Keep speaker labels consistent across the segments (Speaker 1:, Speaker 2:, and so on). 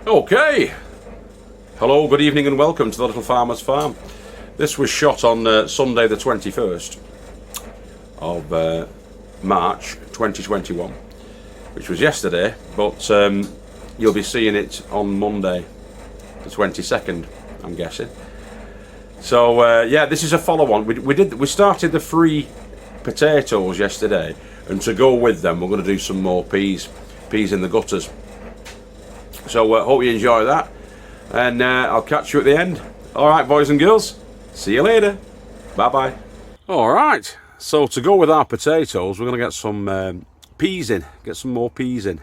Speaker 1: Okay, hello, good evening and welcome to the Little Farmer's Farm. This was shot on Sunday the 21st of March 2021, which was yesterday, but you'll be seeing it on Monday the 22nd, I'm guessing. So yeah, this is a follow-on. We started the free potatoes yesterday, and to go with them we're going to do some more peas in the gutters. So hope you enjoy that, and I'll catch you at the end. Alright, boys and girls, see you later. Bye bye. Alright, so to go with our potatoes we're going to get some peas in, get some more peas in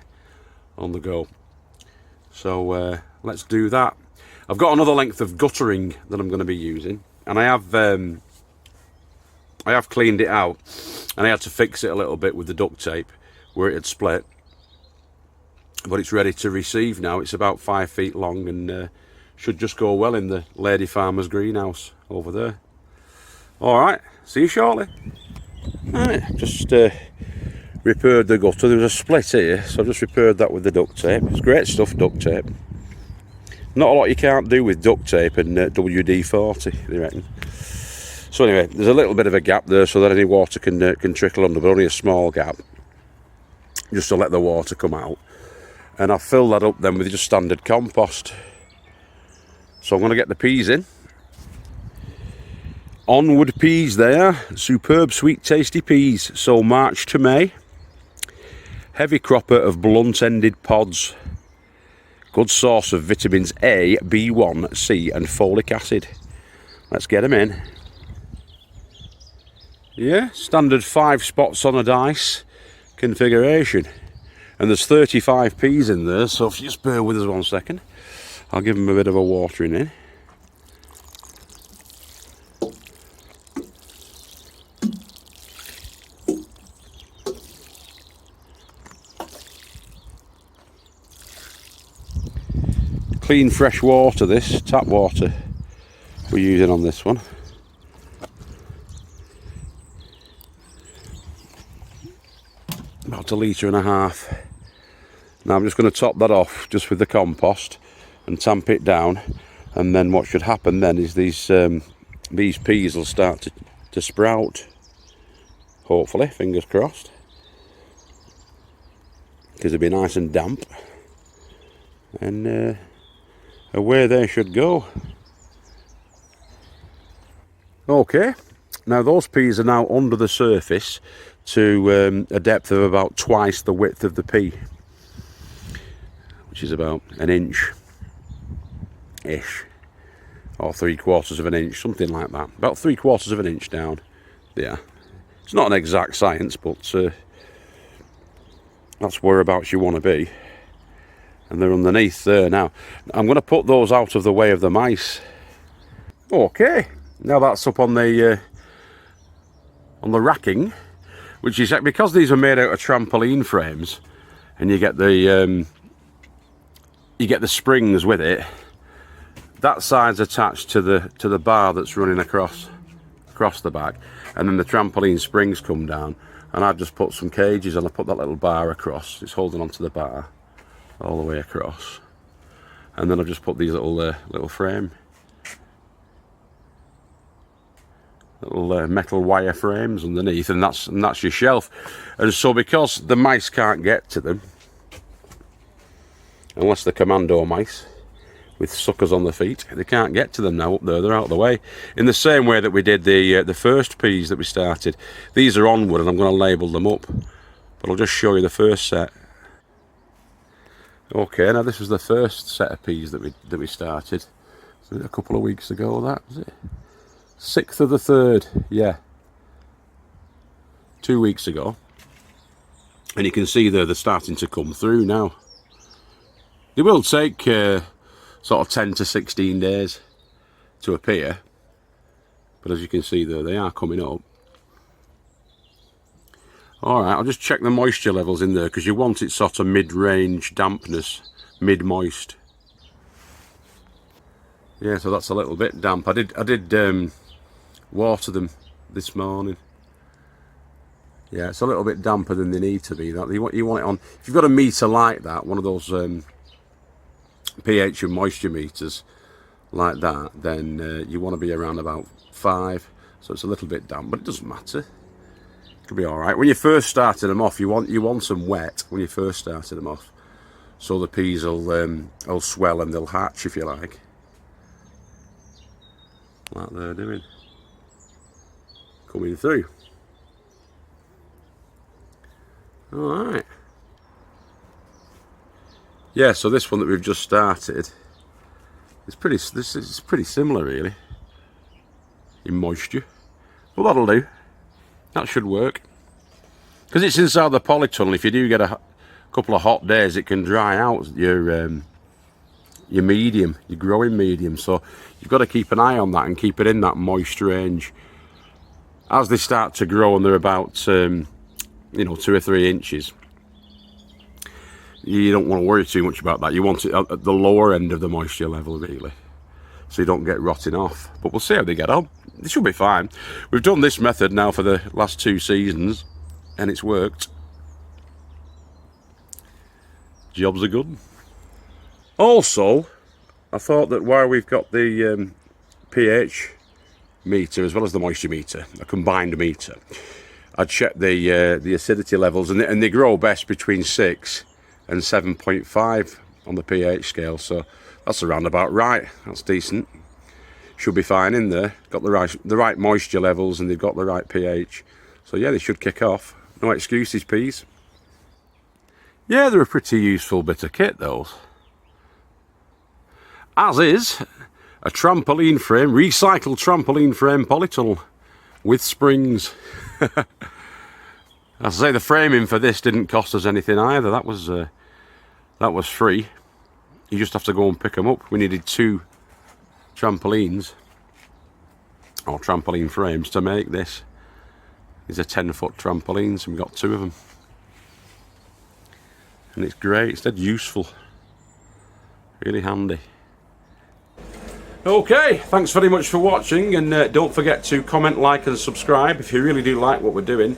Speaker 1: on the go. So let's do that. I've got another length of guttering that I'm going to be using, and I have cleaned it out, and I had to fix it a little bit with the duct tape where it had split, but it's ready to receive now. It's about 5 feet long and should just go well in the lady farmer's greenhouse over there. Alright, see you shortly. Alright, just repaired the gutter. There was a split here, so I just repaired that with the duct tape. It's great stuff, duct tape. Not a lot you can't do with duct tape and WD-40, I reckon. So anyway, there's a little bit of a gap there so that any water can trickle under, but only a small gap, just to let the water come out. And I'll fill that up then with just standard compost. So I'm going to get the peas in. Onward peas there, superb sweet tasty peas. So March to May. Heavy cropper of blunt-ended pods. Good source of vitamins A, B1, C and folic acid. Let's get them in. Yeah, standard 5 spots on a dice configuration. And there's 35 peas in there, so if you just bear with us 1 second, I'll give them a bit of a watering in. Clean fresh water, this tap water we're using on this one. About 1.5 litres. Now I'm just going to top that off just with the compost and tamp it down, and then what should happen then is these peas will start to sprout, hopefully, fingers crossed, because they'll be nice and damp, and away they should go. Okay, now those peas are now under the surface to a depth of about twice the width of the pea, which is about 1 inch ish, or 3/4 of an inch, something like that, about 3/4 of an inch down. Yeah, it's not an exact science, but that's whereabouts you want to be. And they're underneath there now. I'm going to put those out of the way of the mice. Okay, now that's up on the racking, which is because these are made out of trampoline frames, and you get the springs with it. That side's attached to the bar that's running across the back, and then the trampoline springs come down, and I've just put some cages and I put that little bar across. It's holding onto the bar all the way across, and then I've just put these little frame, little metal wire frames underneath, and that's your shelf. And so because the mice can't get to them, unless they're commando mice with suckers on their feet, they can't get to them now up there. They're out of the way. In the same way that we did the first peas that we started. These are Onward, and I'm going to label them up, but I'll just show you the first set. Okay, now this was the first set of peas that we started. So a couple of weeks ago, that was it. 6th of the 3rd, yeah. 2 weeks ago. And you can see they're starting to come through now. They will take sort of 10 to 16 days to appear, but as you can see there, they are coming up. Alright, I'll just check the moisture levels in there, because you want it sort of mid-range dampness, mid-moist. Yeah, so that's a little bit damp. I did water them this morning. Yeah, it's a little bit damper than they need to be. You want it on. If you've got a meter like that, one of those pH and moisture meters like that, then you want to be around about 5. So it's a little bit damp, but it doesn't matter. It could be all right. When you first started them off, you want them wet when you first started them off, so the peas will swell and they'll hatch, if you like they're doing, coming through. All right. Yeah, so this one that we've just started is pretty similar really in moisture, but that'll do. That should work because it's inside the polytunnel. If you do get a couple of hot days, it can dry out your medium, your growing medium. So you've got to keep an eye on that and keep it in that moist range. As they start to grow and they're about 2 or 3 inches, you don't want to worry too much about that. You want it at the lower end of the moisture level really, so you don't get rotting off. But we'll see how they get on. They should be fine. We've done this method now for the last 2 seasons and it's worked. Jobs are good. Also, I thought that while we've got the pH meter as well as the moisture meter, a combined meter, I'd check the acidity levels, and they grow best between 6 and 7.5 on the pH scale. So that's around about right. That's decent. Should be fine in there. Got the right moisture levels, and they've got the right pH. So yeah, they should kick off. No excuses, peas. Yeah, they're a pretty useful bit of kit, those. As is a trampoline frame, recycled trampoline frame polytunnel with springs. As I say, the framing for this didn't cost us anything either. That was free. You just have to go and pick them up. We needed 2 trampolines or trampoline frames to make this. These are 10-foot trampolines, and we've got 2 of them. And it's great. It's dead useful. Really handy. Okay, thanks very much for watching, and don't forget to comment, like and subscribe if you really do like what we're doing.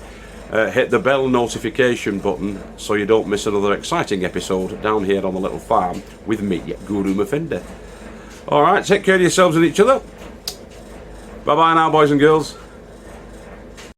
Speaker 1: Hit the bell notification button so you don't miss another exciting episode down here on the little farm with me, Guru Mafinda. Alright, take care of yourselves and each other. Bye bye now, boys and girls.